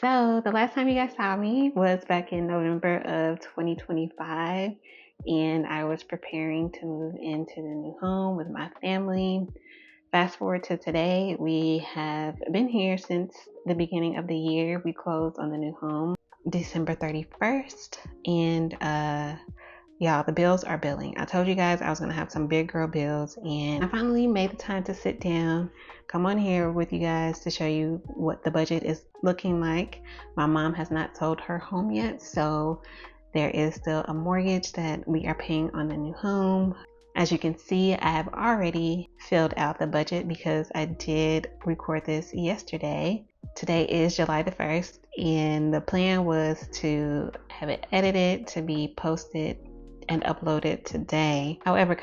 So the last time you guys saw me was back in November of 2025, and I was preparing to move into the new home with my family. Fast forward to today, we have been here since the beginning of the year. We closed on the new home December 31st, and y'all, the bills are billing. I told you guys I was going to have some big girl bills, and I finally made the time to sit down, come on here with you guys to show you what the budget is looking like. My mom has not sold her home yet, so there is still a mortgage that we are paying on the new home. As you can see, I have already filled out the budget because I did record this yesterday. Today is July the 1st, and the plan was to have it edited to be posted and uploaded today. However,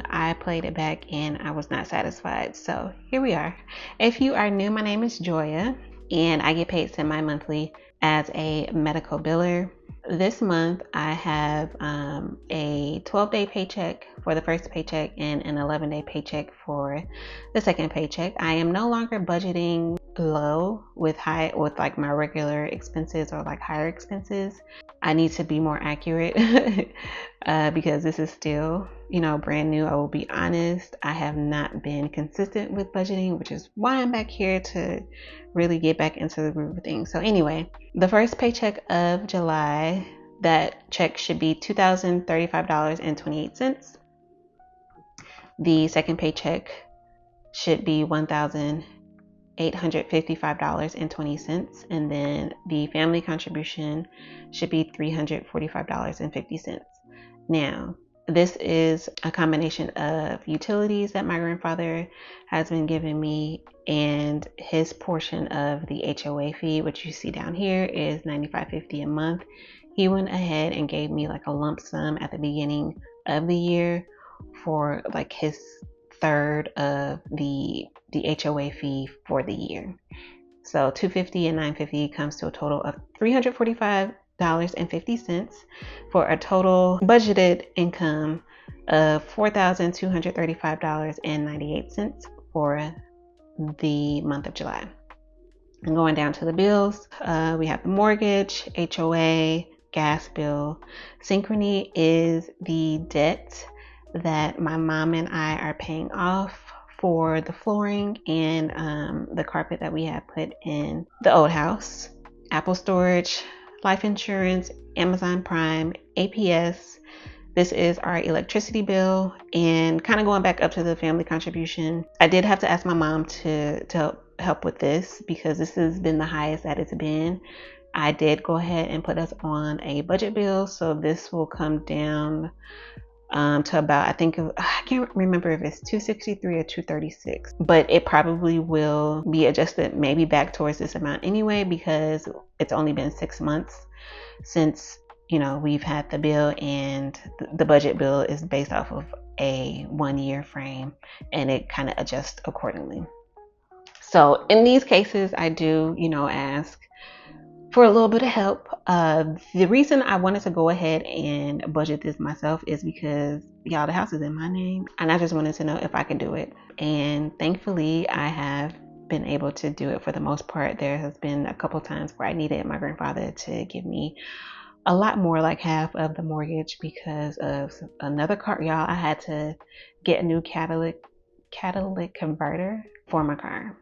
I played it back and I was not satisfied. So here we are. If you are new, my name is Joya and I get paid semi-monthly as a medical biller. This month I have a 12-day paycheck for the first paycheck and an 11-day paycheck for the second paycheck. I am no longer budgeting low with like my regular expenses or like higher expenses. I need to be more accurate because this is still, brand new. I will be honest. I have not been consistent with budgeting, which is why I'm back here to really get back into the groove of things. So anyway, the first paycheck of July, that check should be $2,035.28. The second paycheck should be $1,855.20, and then the family contribution should be $345.50. Now, this is a combination of utilities that my grandfather has been giving me, and his portion of the HOA fee, which you see down here, is $95.50 a month. He went ahead and gave me like a lump sum at the beginning of the year for like his third of the HOA fee for the year. So $250 and $950 comes to a total of $345.50 for a total budgeted income of $4,235.98 for the month of July. And going down to the bills, we have the mortgage, HOA, gas bill. Synchrony is the debt that my mom and I are paying off for the flooring and the carpet that we have put in the old house. Apple storage, life insurance, Amazon Prime, APS. This is our electricity bill, and kind of going back up to the family contribution. I did have to ask my mom to help with this because this has been the highest that it's been. I did go ahead and put us on a budget bill, so this will come down to about, I can't remember if it's 263 or 236, but it probably will be adjusted maybe back towards this amount anyway, because it's only been 6 months since we've had the bill, and the budget bill is based off of a 1-year frame, and it kind of adjusts accordingly. So in these cases, I do ask for a little bit of help. The reason I wanted to go ahead and budget this myself is because, y'all, the house is in my name, and I just wanted to know if I could do it. And thankfully, I have been able to do it for the most part. There has been a couple times where I needed my grandfather to give me a lot more, like half of the mortgage, because of another car. Y'all, I had to get a new catalytic converter for my car.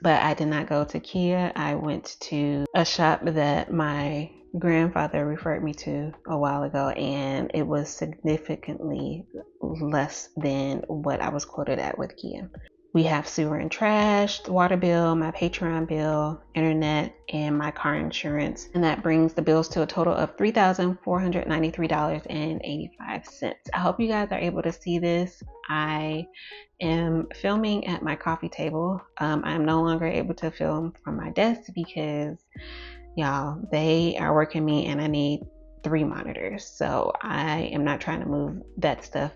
But I did not go to Kia. I went to a shop that my grandfather referred me to a while ago, and it was significantly less than what I was quoted at with Kia. We have sewer and trash, the water bill, my Patreon bill, internet, and my car insurance. And that brings the bills to a total of $3,493.85. I hope you guys are able to see this. I am filming at my coffee table. I'm no longer able to film from my desk because, y'all, they are working me and I need 3 monitors. So I am not trying to move that stuff,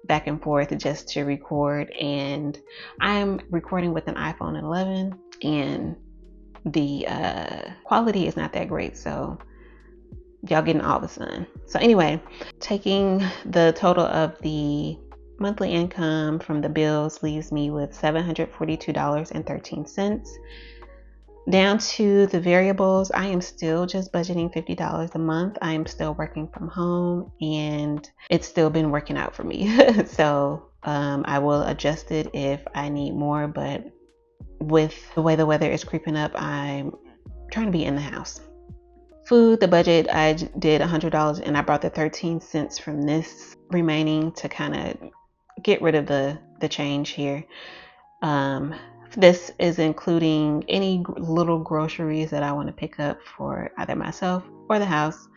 back and forth just to record. And I'm recording with an iPhone 11, and the quality is not that great, so y'all getting all the sun. So anyway, taking the total of the monthly income from the bills leaves me with $742.13. Down to the variables, I am still just budgeting $50 a month. I am still working from home and it's still been working out for me. So I will adjust it if I need more, but with the way the weather is creeping up, I'm trying to be in the house. Food, the budget, I did $100 and I brought the 13 cents from this remaining to kind of get rid of the change here. This is including any little groceries that I want to pick up for either myself or the house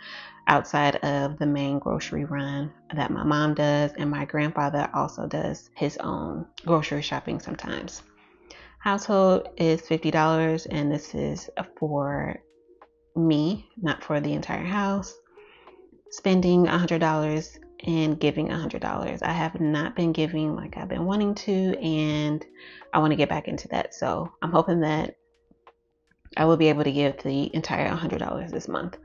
outside of the main grocery run that my mom does, and my grandfather also does his own grocery shopping sometimes. Household is $50, and this is for me, not for the entire house. Spending $100 and giving $100. I have not been giving like I've been wanting to, and I want to get back into that. So I'm hoping that I will be able to give the entire $100 this month.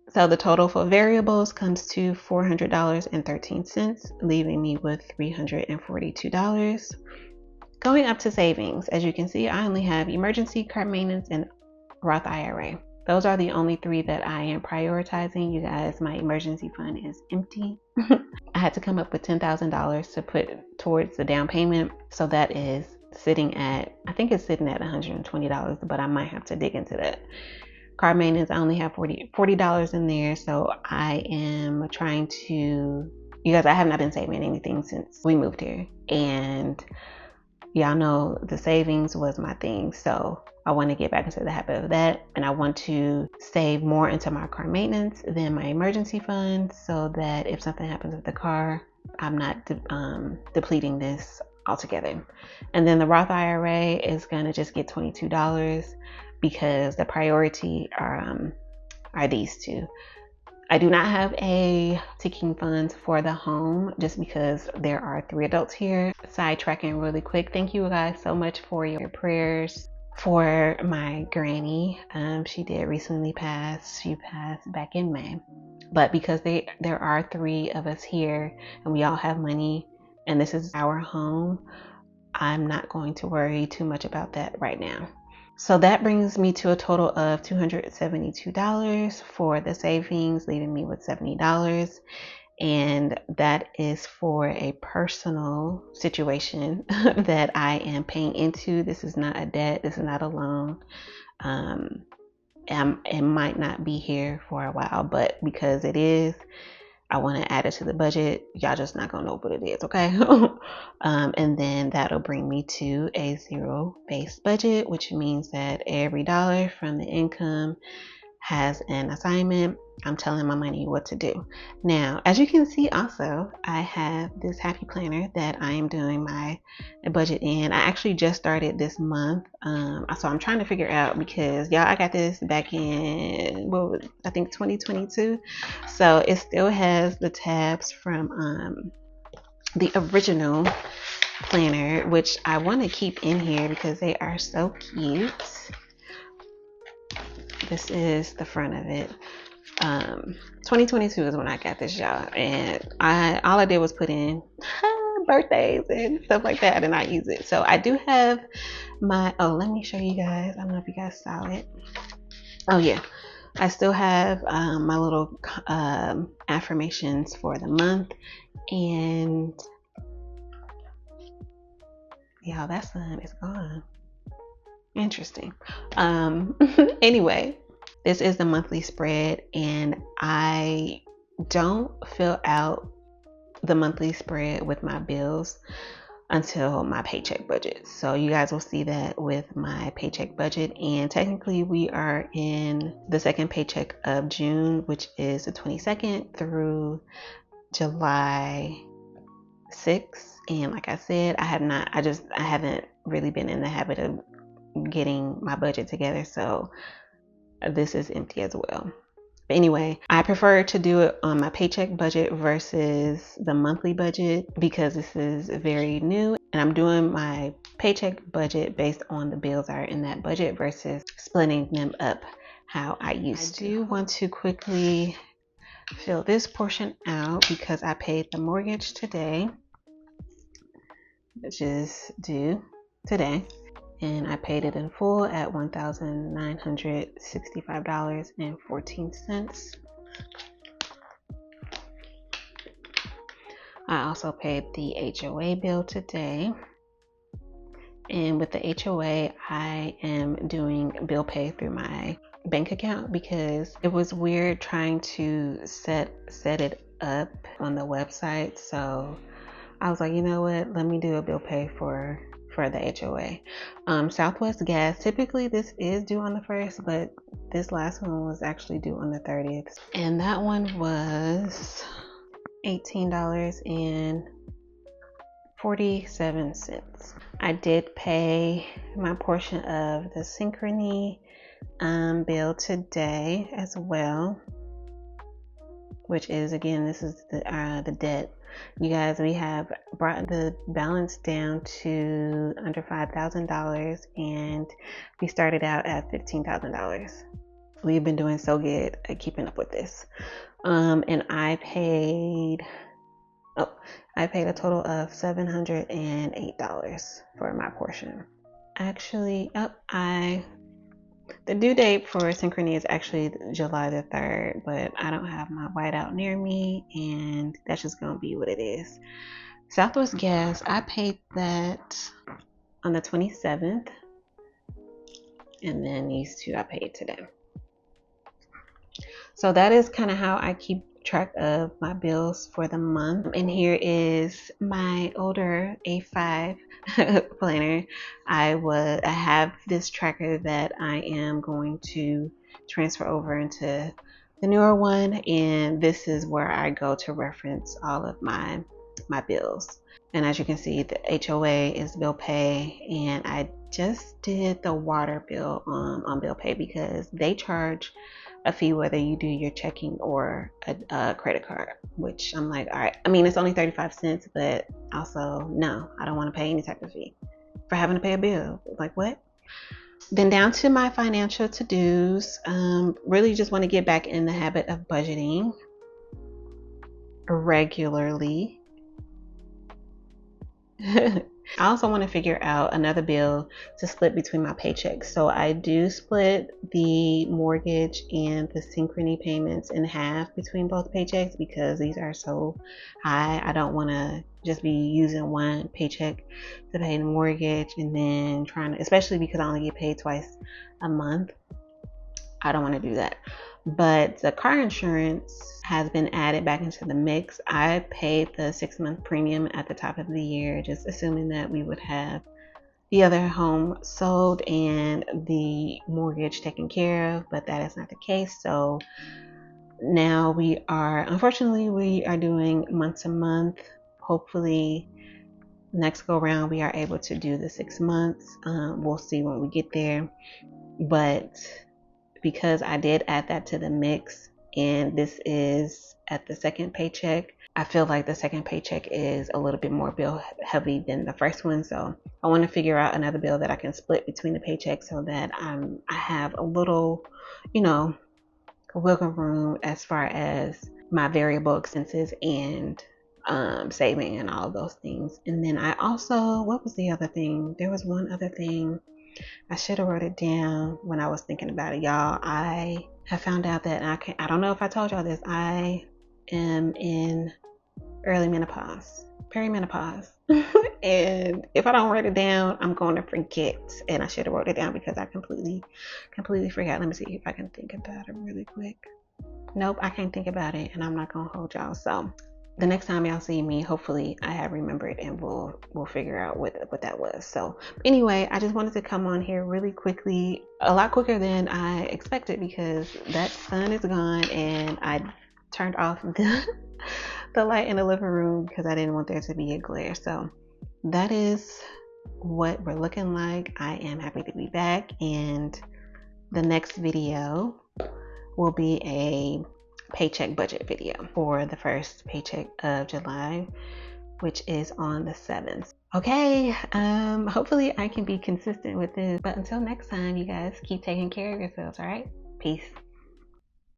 So the total for variables comes to $400.13, leaving me with $342. Going up to savings, as you can see, I only have emergency, car maintenance, and Roth IRA. Those are the only three that I am prioritizing. You guys, my emergency fund is empty. I had to come up with $10,000 to put towards the down payment. So that is sitting at, I think it's sitting at $120, but I might have to dig into that. Car maintenance, I only have $40 in there. So I am trying to, you guys, I have not been saving anything since we moved here. And y'all know the savings was my thing. So I want to get back into the habit of that. And I want to save more into my car maintenance than my emergency fund so that if something happens with the car, I'm not depleting this altogether. And then the Roth IRA is going to just get $22 because the priority are these two. I do not have a ticking fund for the home just because there are 3 adults here. Sidetracking really quick. Thank you guys so much for your prayers for my granny. She did recently pass. She passed back in May. But because there are 3 of us here and we all have money and this is our home, I'm not going to worry too much about that right now. So that brings me to a total of $272 for the savings, leaving me with $70. And that is for a personal situation that I am paying into. This is not a debt. This is not a loan. It might not be here for a while, but because it is, I want to add it to the budget. Y'all just not gonna know what it is, okay? And then that'll bring me to a zero-based budget, which means that every dollar from the income has an assignment. I'm telling my money what to do. Now, as you can see also, I have this happy planner that I am doing my budget in. I actually just started this month. So I'm trying to figure out because y'all, I got this back in, I think 2022. So it still has the tabs from the original planner, which I want to keep in here because they are so cute. This is the front of it. 2022 is when I got this, y'all, and all I did was put in birthdays and stuff like that, and I use it. So I do have my, let me show you guys. I don't know if you guys saw it. Oh yeah, I still have my little affirmations for the month, and y'all, that sun is gone. Interesting. Anyway, this is the monthly spread, and I don't fill out the monthly spread with my bills until my paycheck budget. So you guys will see that with my paycheck budget, and technically we are in the second paycheck of June, which is the 22nd through July 6th. And like I said, I haven't really been in the habit of getting my budget together, so this is empty as well. But anyway, I prefer to do it on my paycheck budget versus the monthly budget because this is very new, and I'm doing my paycheck budget based on the bills that are in that budget versus splitting them up how I used to. I do want to quickly fill this portion out because I paid the mortgage today, which is due today. and I paid it in full at $1,965.14. I also paid the HOA bill today. And with the HOA, I am doing bill pay through my bank account because it was weird trying to set it up on the website. So I was like, you know what, let me do a bill pay for the HOA. Southwest Gas, typically this is due on the 1st, but this last one was actually due on the 30th. And that one was $18.47. I did pay my portion of the Synchrony bill today as well, which is, again, this is the debt. You guys, we have brought the balance down to under $5,000, and we started out at $15,000. We've been doing so good at keeping up with this. And I paid a total of $708 for my portion. Actually, the due date for Synchrony is actually July the 3rd, but I don't have my whiteout near me, and that's just gonna be what it is. Southwest Gas, I paid that on the 27th, and then these two I paid today. So that is kind of how I keep track of my bills for the month. And here is my older A5 planner. I have this tracker that I am going to transfer over into the newer one, and this is where I go to reference all of my bills. And as you can see, the HOA is bill pay, and I just did the water bill on bill pay because they charge a fee whether you do your checking or a credit card, which I'm like, all right. I mean, it's only 35 cents, but also, no, I don't want to pay any type of fee for having to pay a bill. Like, what? Then down to my financial to-dos. Really just want to get back in the habit of budgeting regularly. I also want to figure out another bill to split between my paychecks. So I do split the mortgage and the Synchrony payments in half between both paychecks because these are so high. I don't want to just be using one paycheck to pay the mortgage and then especially because I only get paid twice a month. I don't want to do that. But the car insurance has been added back into the mix. I paid the 6-month premium at the top of the year, just assuming that we would have the other home sold and the mortgage taken care of, but that is not the case. So now unfortunately, we are doing month to month. Hopefully next go round we are able to do the 6 months. We'll see when we get there. But because I did add that to the mix, and this is at the second paycheck, I feel like the second paycheck is a little bit more bill heavy than the first one. So I want to figure out another bill that I can split between the paychecks so that I have a little, wiggle room as far as my variable expenses and saving and all of those things. And then I also, what was the other thing? There was one other thing. I should have wrote it down when I was thinking about it, y'all. I have found out that I don't know if I told y'all this, I am in early menopause, perimenopause. And if I don't write it down, I'm going to forget. And I should have wrote it down because I completely forgot. Let me see if I can think about it really quick. Nope, I can't think about it, and I'm not going to hold y'all. So the next time y'all see me, hopefully I have remembered and we'll figure out what that was. So anyway, I just wanted to come on here really quickly, a lot quicker than I expected because that sun is gone and I turned off the light in the living room because I didn't want there to be a glare. So that is what we're looking like. I am happy to be back, and the next video will be a paycheck budget video for the first paycheck of July, which is on the 7th. Okay, hopefully I can be consistent with this, but until next time, you guys keep taking care of yourselves. All right, peace.